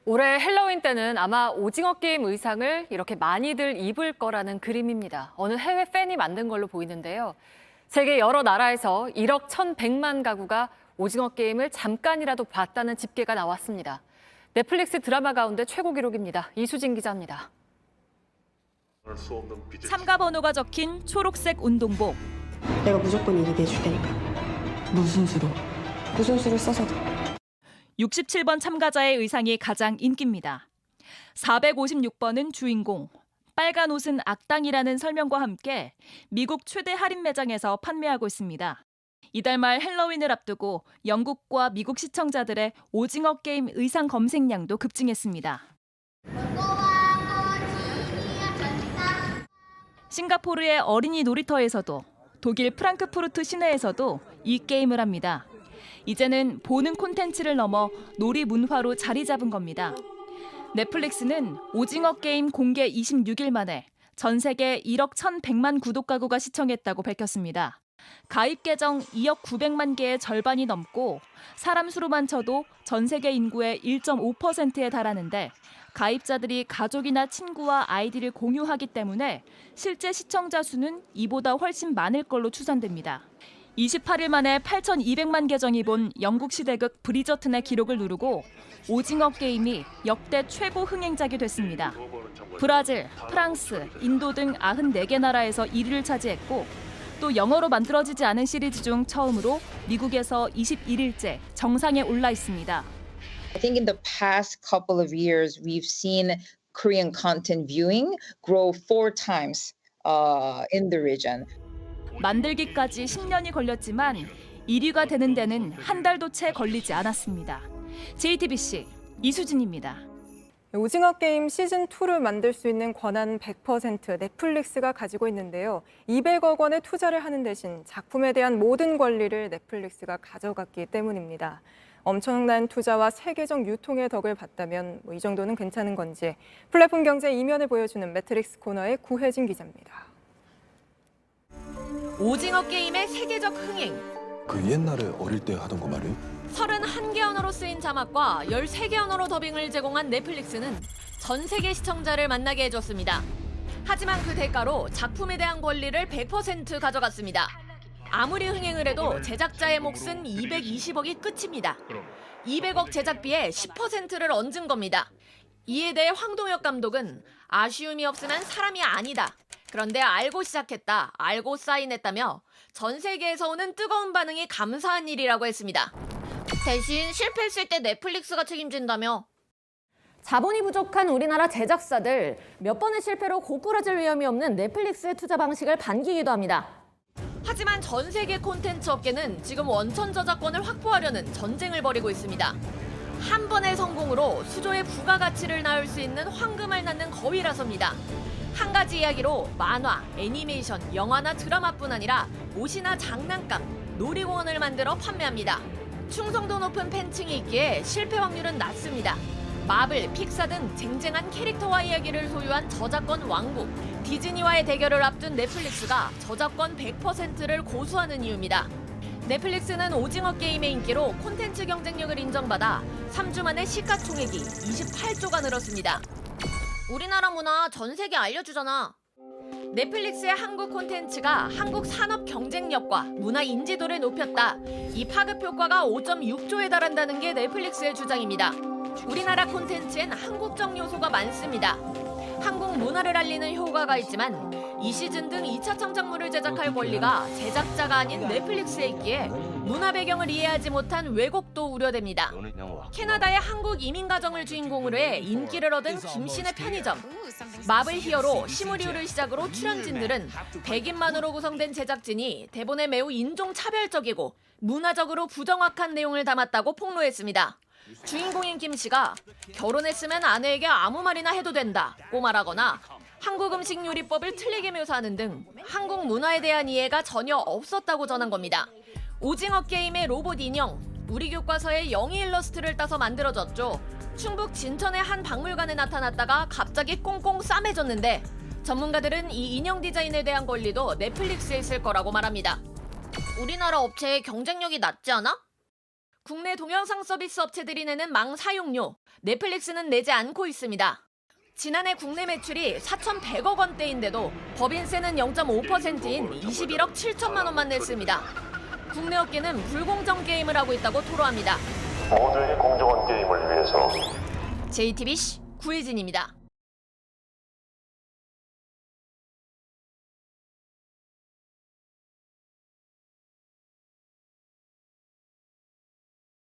올해 헬로윈 때는 아마 오징어 게임 의상을 이렇게 많이들 입을 거라는 그림입니다. 어느 해외 팬이 만든 걸로 보이는데요. 세계 여러 나라에서 1억 1,100만 가구가 오징어 게임을 잠깐이라도 봤다는 집계가 나왔습니다. 넷플릭스 드라마 가운데 최고 기록입니다. 이수진 기자입니다. 참가 번호가 적힌 초록색 운동복. 내가 무조건 이기게 해줄 테니까. 무슨 수로? 무슨 수를 써서도. 67번 참가자의 의상이 가장 인기입니다. 456번은 주인공, 빨간 옷은 악당이라는 설명과 함께 미국 최대 할인 매장에서 판매하고 있습니다. 이달 말 헬로윈을 앞두고 영국과 미국 시청자들의 오징어 게임 의상 검색량도 급증했습니다. 싱가포르의 어린이 놀이터에서도 독일 프랑크푸르트 시내에서도 이 게임을 합니다. 이제는 보는 콘텐츠를 넘어 놀이 문화로 자리 잡은 겁니다. 넷플릭스는 오징어 게임 공개 26일 만에 전 세계 1억 1,100만 구독 가구가 시청했다고 밝혔습니다. 가입 계정 2억 900만 개의 절반이 넘고 사람 수로만 쳐도 전 세계 인구의 1.5%에 달하는데 가입자들이 가족이나 친구와 아이디를 공유하기 때문에 실제 시청자 수는 이보다 훨씬 많을 걸로 추산됩니다. 28일 만에 8,200만 계정이 본 영국 시대극 브리저튼의 기록을 누르고 오징어 게임이 역대 최고 흥행작이 됐습니다. 브라질, 프랑스, 인도 등 94개 나라에서 1위를 차지했고 또 영어로 만들어지지 않은 시리즈 중 처음으로 미국에서 21일째 정상에 올라 있습니다. I think in the past couple of years, we've seen Korean content viewing grow 4 times in the region. 만들기까지 10년이 걸렸지만 1위가 되는 데는 한 달도 채 걸리지 않았습니다. JTBC 이수진입니다. 오징어 게임 시즌2를 만들 수 있는 권한 100% 넷플릭스가 가지고 있는데요. 200억 원의 투자를 하는 대신 작품에 대한 모든 권리를 넷플릭스가 가져갔기 때문입니다. 엄청난 투자와 세계적 유통의 덕을 봤다면 이 정도는 괜찮은 건지 플랫폼 경제 이면을 보여주는 매트릭스 코너의 구혜진 기자입니다. 오징어 게임의 세계적 흥행. 그 옛날에 어릴 때 하던 거 말이에요? 31개 언어로 쓰인 자막과 13개 언어로 더빙을 제공한 넷플릭스는 전 세계 시청자를 만나게 해줬습니다. 하지만 그 대가로 작품에 대한 권리를 100% 가져갔습니다. 아무리 흥행을 해도 제작자의 몫은 220억이 끝입니다. 200억 제작비에 10%를 얹은 겁니다. 이에 대해 황동혁 감독은 아쉬움이 없으면 사람이 아니다. 그런데 알고 시작했다, 알고 사인했다며 전 세계에서 오는 뜨거운 반응이 감사한 일이라고 했습니다. 대신 실패했을 때 넷플릭스가 책임진다며? 자본이 부족한 우리나라 제작사들 몇 번의 실패로 고꾸라질 위험이 없는 넷플릭스의 투자 방식을 반기기도 합니다. 하지만 전 세계 콘텐츠 업계는 지금 원천 저작권을 확보하려는 전쟁을 벌이고 있습니다. 한 번의 성공으로 수조의 부가가치를 낳을 수 있는 황금을 낳는 거위라서입니다. 한 가지 이야기로 만화, 애니메이션, 영화나 드라마뿐 아니라 옷이나 장난감, 놀이공원을 만들어 판매합니다. 충성도 높은 팬층이 있기에 실패 확률은 낮습니다. 마블, 픽사 등 쟁쟁한 캐릭터와 이야기를 소유한 저작권 왕국, 디즈니와의 대결을 앞둔 넷플릭스가 저작권 100%를 고수하는 이유입니다. 넷플릭스는 오징어 게임의 인기로 콘텐츠 경쟁력을 인정받아 3주 만에 시가총액이 28조가 늘었습니다. 우리나라 문화 전 세계 알려주잖아. 넷플릭스의 한국 콘텐츠가 한국 산업 경쟁력과 문화 인지도를 높였다. 이 파급 효과가 5.6조에 달한다는 게 넷플릭스의 주장입니다. 우리나라 콘텐츠엔 한국적 요소가 많습니다. 한국 문화를 알리는 효과가 있지만 이 시즌 등 2차 창작물을 제작할 권리가 제작자가 아닌 넷플릭스에 있기에 문화 배경을 이해하지 못한 왜곡도 우려됩니다. 캐나다의 한국 이민 가정을 주인공으로 해 인기를 얻은 김신의 편의점. 마블 히어로 시무리우를 시작으로 출연진들은 백인만으로 구성된 제작진이 대본에 매우 인종차별적이고 문화적으로 부정확한 내용을 담았다고 폭로했습니다. 주인공인 김 씨가 결혼했으면 아내에게 아무 말이나 해도 된다고 말하거나 한국 음식 요리법을 틀리게 묘사하는 등 한국 문화에 대한 이해가 전혀 없었다고 전한 겁니다. 오징어 게임의 로봇 인형, 우리 교과서의 영희 일러스트를 따서 만들어졌죠. 충북 진천의 한 박물관에 나타났다가 갑자기 꽁꽁 싸매졌는데 전문가들은 이 인형 디자인에 대한 권리도 넷플릭스에 있을 거라고 말합니다. 우리나라 업체의 경쟁력이 낮지 않아? 국내 동영상 서비스 업체들이 내는 망 사용료, 넷플릭스는 내지 않고 있습니다. 지난해 국내 매출이 4,100억 원대인데도 법인세는 0.5%인 21억 7천만 원만 냈습니다. 국내 업계는 불공정 게임을 하고 있다고 토로합니다. 모두에게 공정한 게임을 위해서 JTBC 구혜진입니다.